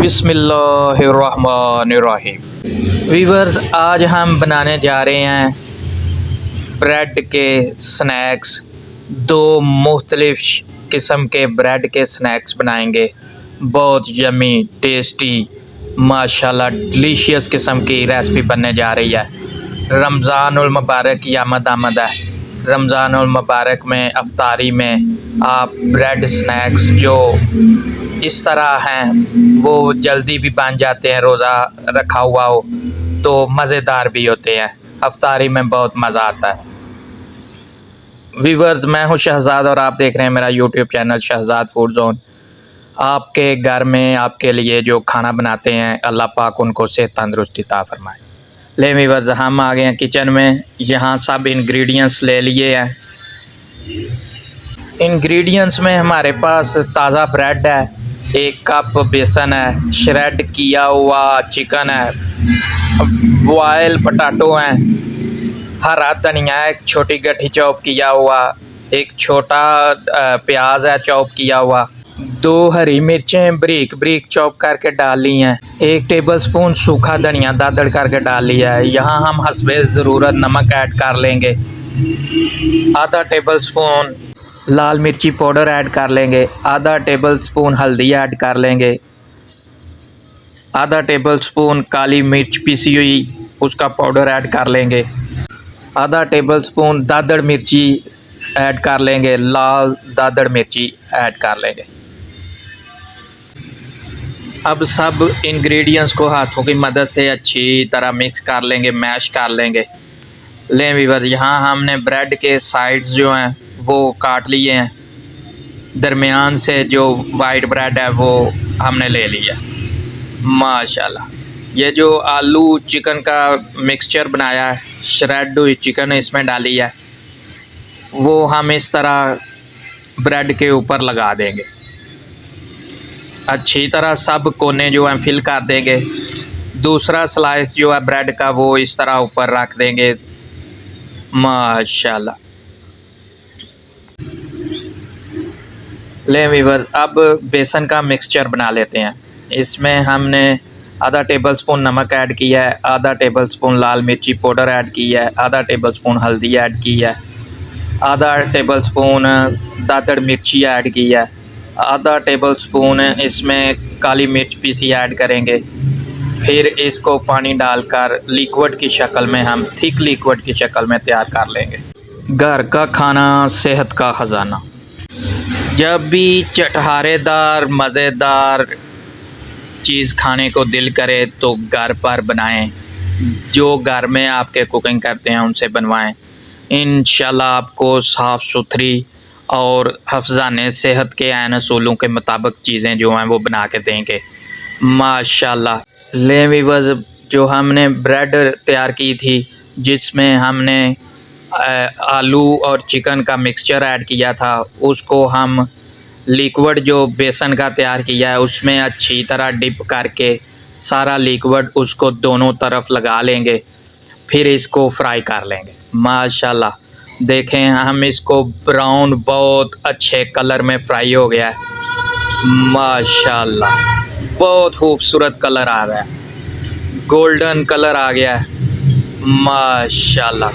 बिस्मिल्लाहिर्रहमानिर्रहीम। वीवर्स, आज हम बनाने जा रहे हैं ब्रेड के स्नैक्स। दो मुख्तलिफ किस्म के ब्रेड के स्नैक्स बनाएंगे। बहुत यमी टेस्टी माशाल्लाह डिलीशियस किस्म की रेसिपी बनने जा रही है। रमज़ानुल मुबारक की आमद है। रमज़ानुल मुबारक में अफ्तारी में आप ब्रेड स्नैक्स जो इस तरह हैं वो जल्दी भी बन जाते हैं, रोज़ा रखा हुआ हो तो मज़ेदार भी होते हैं। अफ्तारी में बहुत मज़ा आता है। व्यूअर्स, मैं हूं शहजाद और आप देख रहे हैं मेरा YouTube channel Shahzad food zone. आपके घर में आपके लिए जो खाना बनाते हैं अल्लाह पाक उनको सेहत तंदुरुस्ती अता फरमाए। ले व्यूअर्स, हम आ गए हैं किचन में। यहाँ सब इंग्रेडिएंट्स ले लिए हैं। इंग्रेडिएंट्स में हमारे पास ताज़ा ब्रेड है, 1 कप बेसन है, श्रेड किया हुआ चिकन है, बॉयल पोटैटो हैं, हरा धनिया है, एक छोटी गठी चॉप किया हुआ, एक छोटा प्याज है चॉप किया हुआ, 2 हरी मिर्चें बारीक बारीक चॉप करके डाल ली हैं, 1 टेबलस्पून सूखा धनिया दादड़ करके डाल लिया है। यहाँ हम हस्बे ज़रूरत नमक ऐड कर लेंगे। आधा टेबलस्पून लाल मिर्ची पाउडर ऐड कर लेंगे, आधा टेबलस्पून हल्दी ऐड कर लेंगे, आधा टेबलस्पून काली मिर्च पीसी हुई उसका पाउडर ऐड कर लेंगे, आधा टेबलस्पून दादड़ मिर्ची ऐड कर लेंगे, लाल दादड़ मिर्ची ऐड कर लेंगे। अब सब इंग्रेडिएंट्स को हाथों की मदद से अच्छी तरह मिक्स कर लेंगे, मैश कर लेंगे। लें व्यूअर्स, यहाँ हमने ब्रेड के साइड्स जो हैं वो काट लिए हैं। दरमियान से जो वाइट ब्रेड है वो हमने ले लिया। माशाल्लाह, ये जो आलू चिकन का मिक्सचर बनाया है, श्रेड हुई चिकन इसमें डाली है, वो हम इस तरह ब्रेड के ऊपर लगा देंगे। अच्छी तरह सब कोने जो हैं फिल कर देंगे। दूसरा स्लाइस जो है ब्रेड का वो इस तरह ऊपर रख देंगे। माशाल्लाह। लें व्यूअर्स, अब बेसन का मिक्सचर बना लेते हैं। इसमें हमने आधा टेबलस्पून नमक ऐड किया है, आधा टेबलस्पून लाल मिर्ची पाउडर ऐड की है, आधा टेबलस्पून हल्दी ऐड की है, आधा टेबलस्पून दादड़ मिर्ची ऐड की है, आधा टेबलस्पून इसमें काली मिर्च पीसी ऐड करेंगे। फिर इसको पानी डालकर लिक्विड की शक्ल में हम थिक लिक्विड की शक्ल में तैयार कर लेंगे। घर का खाना सेहत का ख़जाना। जब भी चटखारेदार मज़ेदार चीज़ खाने को दिल करे तो घर पर बनाएं। जो घर में आपके कुकिंग करते हैं उनसे बनवाएं। इंशाल्लाह आपको साफ़ सुथरी और हफ्ज़ाने सेहत के ऐन असूलों के मुताबिक चीज़ें जो हैं वो बना के देंगे। माशाल्लाह। ले व्यूअर्स, जो हमने ब्रेड तैयार की थी जिसमें हमने आलू और चिकन का मिक्सचर ऐड किया था, उसको हम लिक्विड जो बेसन का तैयार किया है उसमें अच्छी तरह डिप करके सारा लिक्विड उसको दोनों तरफ लगा लेंगे। फिर इसको फ्राई कर लेंगे। माशाल्लाह, देखें हम इसको ब्राउन बहुत अच्छे कलर में फ्राई हो गया है। माशाल्लाह, बहुत खूबसूरत कलर आ गया है, गोल्डन कलर आ गया है। माशाल्लाह।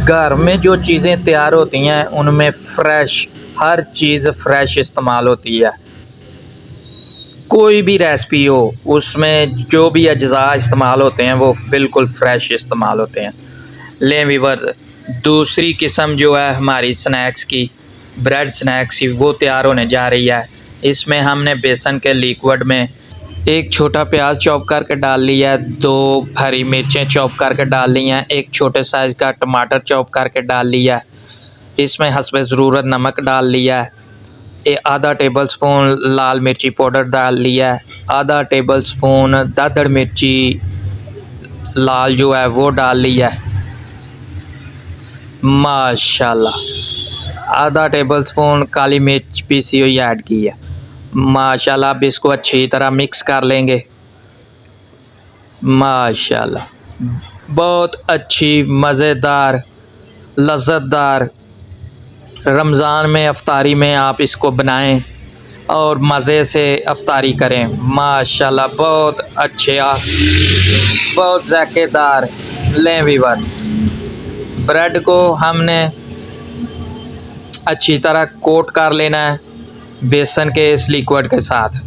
घर में जो चीज़ें तैयार होती हैं उनमें फ़्रेश, हर चीज़ फ़्रेश इस्तेमाल होती है। कोई भी रेसिपी हो उसमें जो भी अज्जा इस्तेमाल होते हैं वो बिल्कुल फ़्रेश इस्तेमाल होते हैं। लें व्यूअर्स, दूसरी किस्म जो है हमारी स्नैक्स की, ब्रेड स्नैक्स की, वो तैयार होने जा रही है। इसमें हमने बेसन के लिक्विड में 1 छोटा प्याज चॉप करके डाल लिया है, 2 हरी मिर्चें चॉप करके डाल ली हैं, 1 छोटे साइज़ का टमाटर चॉप करके डाल लिया है। इसमें हस्बे ज़रूरत नमक डाल लिया है, आधा टेबलस्पून लाल मिर्ची पाउडर डाल लिया है, आधा टेबलस्पून दादड़ मिर्ची लाल जो है वो डाल लिया है। माशाल्लाह, आधा टेबलस्पून काली मिर्च पीसी हुई ऐड की है। माशाल्लाह, अब इसको अच्छी तरह मिक्स कर लेंगे। माशाल्लाह, बहुत अच्छी मज़ेदार लज़्ज़तदार रमज़ान में अफ्तारी में आप इसको बनाएं। और मज़े से अफ्तारी करें। माशाल्लाह बहुत अच्छा, बहुत ज़ायकेदार। लें वीवर, ब्रेड को हमने अच्छी तरह कोट कर लेना है बेसन के इस लिक्विड के साथ,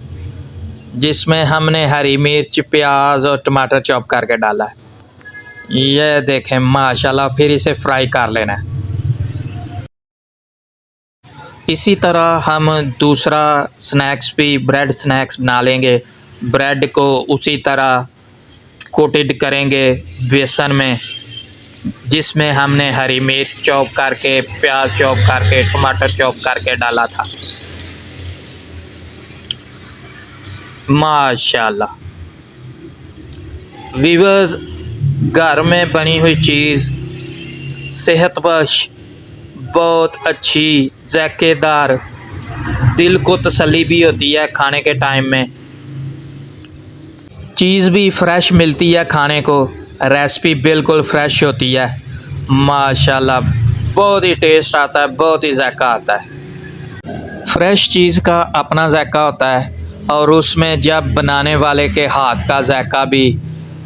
जिसमें हमने हरी मिर्च, प्याज और टमाटर चॉप करके डाला है। ये देखें माशाल्लाह, फिर इसे फ्राई कर लेना है। इसी तरह हम दूसरा स्नैक्स भी, ब्रेड स्नैक्स बना लेंगे। ब्रेड को उसी तरह कोटेड करेंगे बेसन में, जिसमें हमने हरी मिर्च चॉप करके, प्याज चॉप करके, टमाटर चॉप करके डाला था। माशाल्लाह वीवर्स, घर में बनी हुई चीज़ सेहतबख्श, बहुत अच्छी, ज़ायकेदार, दिल को तसल्ली भी होती है खाने के टाइम में। चीज़ भी फ्रेश मिलती है खाने को, रेसिपी बिल्कुल फ्रेश होती है। माशाल्लाह बहुत ही टेस्ट आता है, बहुत ही जायका आता है। फ्रेश चीज़ का अपना जायका होता है, और उसमें जब बनाने वाले के हाथ का जायका भी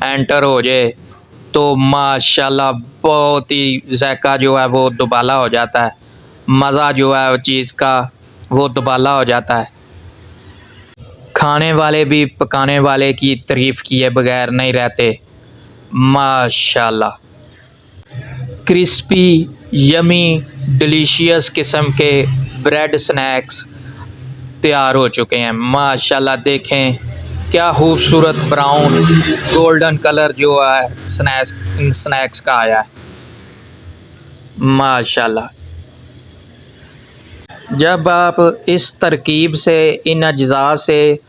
एंटर हो जाए तो माशाल्लाह बहुत ही जायका जो है वो दुबाला हो जाता है। मज़ा जो है वो चीज़ का वो दुबाला हो जाता है। खाने वाले भी पकाने वाले की तारीफ़ किए बगैर नहीं रहते। माशाल्लाह क्रिस्पी, यमी, डिलीशियस किस्म के ब्रेड स्नैक्स तैयार हो चुके हैं। माशाल्लाह देखें क्या खूबसूरत ब्राउन गोल्डन कलर जो है स्नैक्स का आया है। माशाल्लाह जब आप इस तरकीब से, इन अज्जा से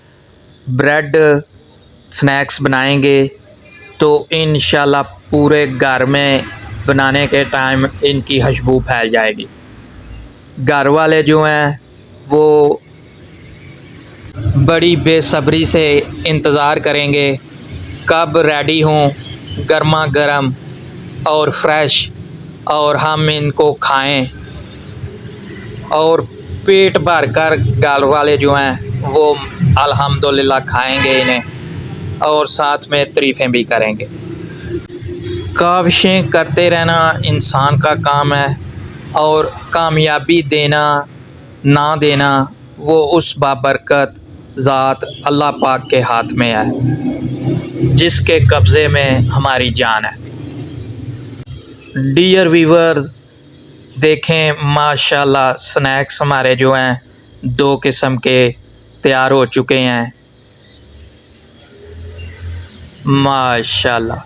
ब्रेड स्नैक्स बनाएंगे तो इंशाल्लाह पूरे घर में बनाने के टाइम इनकी खुशबू फैल जाएगी। घर वाले जो हैं वो बड़ी बेसब्री से इंतज़ार करेंगे कब रेडी हों, गर्मा गर्म और फ्रेश, और हम इनको खाएं और पेट भर कर घर वाले जो हैं वो अल्हम्दुलिल्लाह खाएंगे इन्हें, और साथ में तारीफ़ें भी करेंगे। काविशें करते रहना इंसान का काम है, और कामयाबी देना ना देना वो उस बाबरकत ज़ात अल्लाह पाक के हाथ में है, जिसके कब्ज़े में हमारी जान है। डियर व्यूअर्स, देखें माशाल्लाह स्नैक्स हमारे जो हैं 2 किस्म के तैयार हो चुके हैं। माशाल्लाह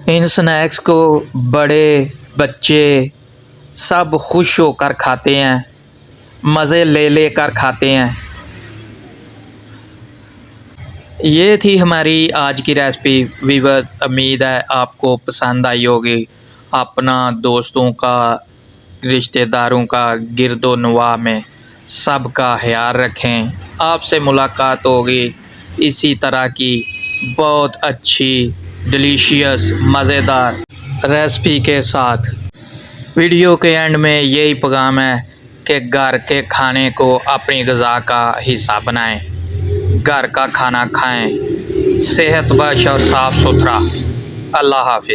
इन स्नैक्स को बड़े बच्चे सब खुश होकर खाते हैं, मज़े ले लेकर खाते हैं। ये थी हमारी आज की रेसिपी व्यूअर्स, उम्मीद है आपको पसंद आई होगी। अपना, दोस्तों का, रिश्तेदारों का, गिरदो नवाह में सब का ख्याल रखें। आपसे मुलाकात होगी इसी तरह की बहुत अच्छी, डिलीशियस, मज़ेदार रेसिपी के साथ। वीडियो के एंड में यही पैगाम है कि घर के खाने को अपनी ग़िज़ा का हिस्सा बनाएं। घर का खाना खाएं, सेहतबख्श और साफ़ सुथरा। अल्लाह हाफ़िज़।